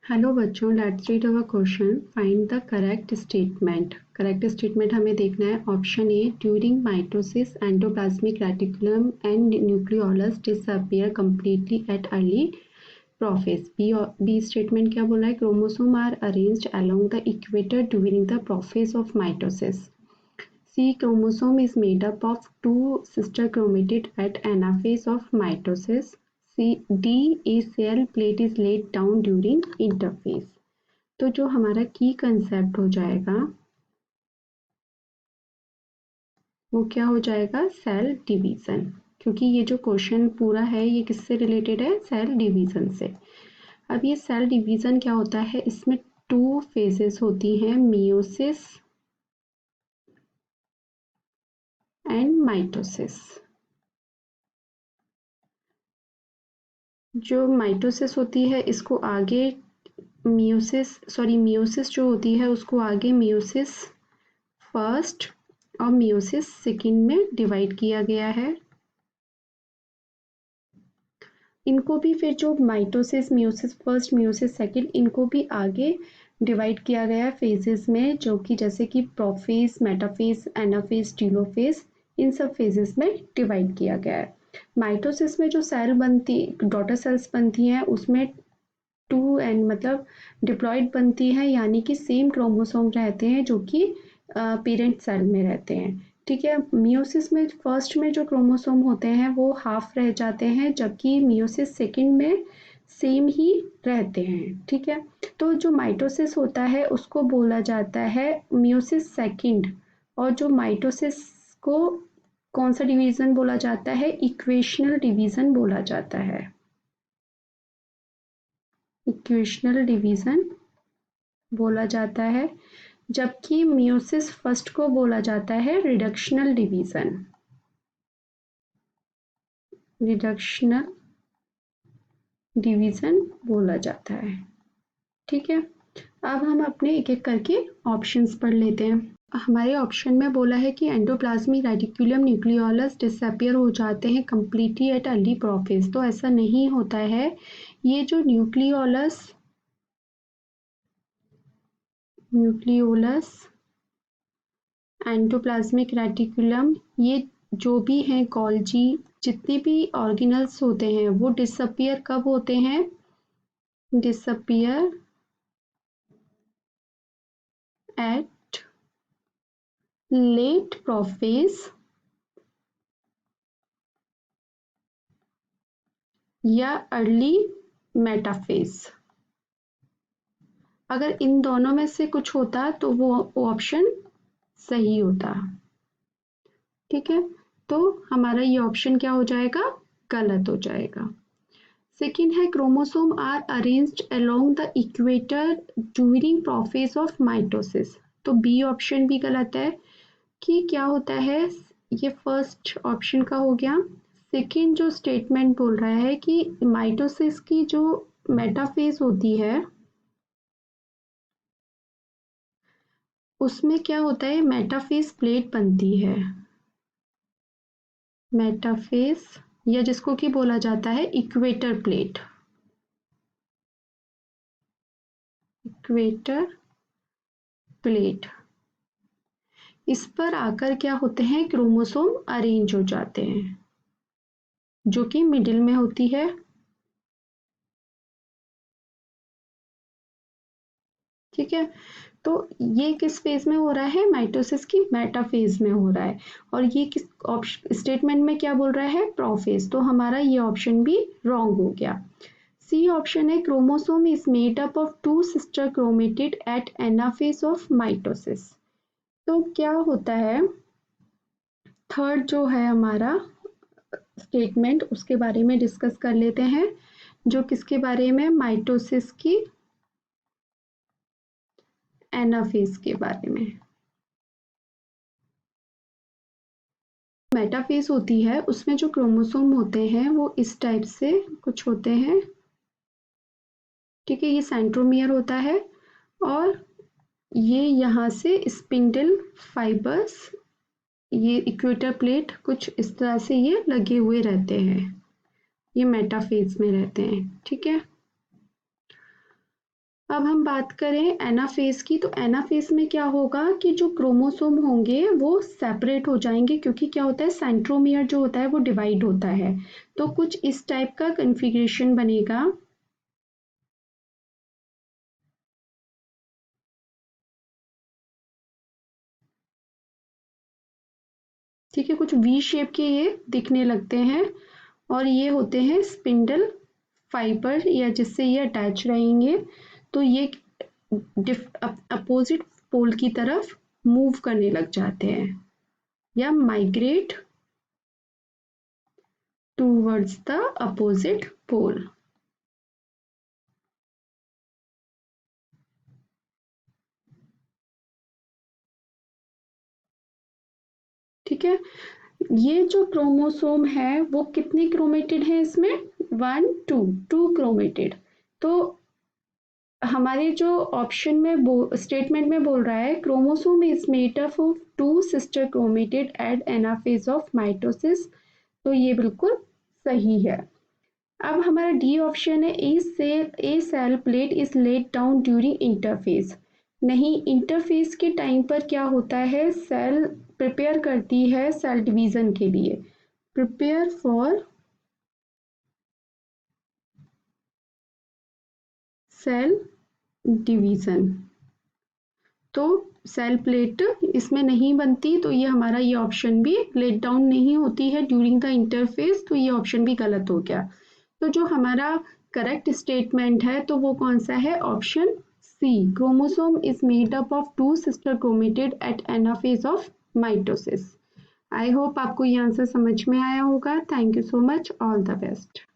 Hello बच्चों, let's read our question. Find the correct statement. Correct statement हमें देखना है। Option A, during mitosis endoplasmic reticulum and nucleolus disappear completely at early prophase. B statement क्या बोला है? Chromosome are arranged along the equator during the prophase of mitosis. C, chromosome is made up of two sister chromatid at anaphase of mitosis. D, a cell plate is laid down during interphase. तो जो हमारा की concept हो जाएगा वो क्या हो जाएगा? Cell division. क्योंकि ये जो क्वेश्चन पूरा है ये किससे रिलेटेड है? सेल डिवीजन से। अब ये सेल डिवीजन क्या होता है? इसमें टू फेजेस होती हैं, मियोसिस एंड माइटोसिस। जो माइटोसिस होती है इसको आगे मियोसिस जो होती है उसको आगे मियोसिस फर्स्ट और मियोसिस सेकंड में डिवाइड किया गया है। इनको भी फिर जो mitosis, meiosis first, meiosis second, इनको भी आगे डिवाइड किया गया है फेजेस में, जो कि जैसे कि प्रोफेज, मेटाफेज, एनाफेज, टीलोफेज, इन सब फेजेस में डिवाइड किया गया है। माइटोसिस में जो सेल बनती, डॉटर सेल्स बनती हैं, उसमें 2n मतलब डिप्लॉइड बनती है, यानी कि सेम क्रोमोसोम रहते हैं जो कि पेरेंट सेल में रहते हैं। ठीक है। मियोसिस में फर्स्ट में जो क्रोमोसोम होते हैं वो हाफ रह जाते हैं, जबकि मियोसिस सेकंड में सेम ही रहते हैं। ठीक है। तो जो माइटोसिस होता है उसको बोला जाता है मियोसिस सेकंड, और जो माइटोसिस को कौन सा डिवीजन बोला जाता है? इक्वेशनल डिवीजन बोला जाता है। इक्वेशनल डिवीजन बोला जाता है, जबकि मियोसिस फर्स्ट को बोला जाता है रिडक्शनल डिवीजन। रिडक्शनल डिवीजन बोला जाता है। ठीक है। अब हम अपने एक एक करके ऑप्शंस पढ़ लेते हैं। हमारे ऑप्शन में बोला है कि एंडोप्लाज्मिक रेटिकुलम न्यूक्लियोलस डिसअपियर हो जाते हैं कंप्लीटली एट अर्ली प्रोफेज। तो ऐसा नहीं होता है। ये जो न्यूक्लियोलस एंडोप्लाज्मिक रेटिकुलम, ये जो भी हैं गोल्जी, जितने भी ऑर्गेनल्स होते हैं वो डिसअपियर कब होते हैं? डिसअपियर एट लेट प्रोफेज या अर्ली मेटाफेज। अगर इन दोनों में से कुछ होता तो वो ऑप्शन सही होता। ठीक है। तो हमारा ये ऑप्शन क्या हो जाएगा? गलत हो जाएगा। सेकेंड है, chromosome are arranged along the equator during prophase of mitosis. तो बी ऑप्शन भी गलत है। कि क्या होता है? ये फर्स्ट ऑप्शन का हो गया। सेकेंड जो स्टेटमेंट बोल रहा है कि माइटोसिस की जो मेटाफेज होती है उसमें क्या होता है? मेटाफेज प्लेट बनती है। मेटाफेज, या जिसको कि बोला जाता है इक्वेटर प्लेट। इक्वेटर प्लेट, इस पर आकर क्या होते हैं? क्रोमोसोम अरेंज हो जाते हैं, जो कि मिडिल में होती है। ठीक है। तो ये किस फेज में हो रहा है? माइटोसिस की मेटाफेज में हो रहा है। और ये किस स्टेटमेंट में क्या बोल रहा है? प्रोफेज। तो हमारा ये ऑप्शन भी रॉन्ग हो गया। सी ऑप्शन है, chromosome is made up of two sister chromatid at anaphase of mitosis. तो क्या होता है? थर्ड जो है हमारा स्टेटमेंट, उसके बारे में डिस्कस कर लेते हैं। जो किसके बारे में? माइटोसिस की एनाफेज के बारे में। मेटाफेज होती है उसमें जो क्रोमोसोम होते हैं वो इस टाइप से कुछ होते हैं। ठीक है। ये सेंट्रोमियर होता है और ये यहाँ से स्पिंडल फाइबर्स, ये इक्वेटर प्लेट कुछ इस तरह से ये लगे हुए रहते हैं। ये मेटाफेज में रहते हैं। ठीक है। अब हम बात करें एनाफेज की, तो एनाफेज में क्या होगा कि जो क्रोमोसोम होंगे वो सेपरेट हो जाएंगे, क्योंकि क्या होता है सेंट्रोमियर जो होता है वो डिवाइड होता है। तो कुछ इस टाइप का कन्फिग्रेशन बनेगा। ठीक है, कुछ वी शेप के ये दिखने लगते हैं, और ये होते हैं स्पिंडल फाइबर, या जिससे ये अटैच रहेंगे। तो ये अपोजिट पोल की तरफ मूव करने लग जाते हैं या migrate towards the opposite pole. ठीक है, ये जो क्रोमोसोम है वो कितने क्रोमेटिड है इसमें, 1 2 क्रोमेटिड। तो हमारे जो ऑप्शन में स्टेटमेंट में बोल रहा है chromosome is made up of 2 sister chromatid at anaphase of mitosis, तो ये बिल्कुल सही है। अब हमारा डी ऑप्शन है a cell plate is laid down during interphase. नहीं, इंटरफेज के टाइम पर क्या होता है, सेल प्रिपेयर करती है सेल डिवीजन के लिए, प्रिपेयर फॉर सेल डिवीजन। तो सेल प्लेट इसमें नहीं बनती, तो ये हमारा ये ऑप्शन भी लेट डाउन नहीं होती है ड्यूरिंग द इंटरफेस, तो ये ऑप्शन भी गलत हो गया। तो जो हमारा करेक्ट स्टेटमेंट है तो वो कौन सा है, option C, chromosome is made up of 2 sister chromatid at anaphase of mitosis. I hope आपको ये आंसर समझ में आया होगा। Thank you so much, all the best.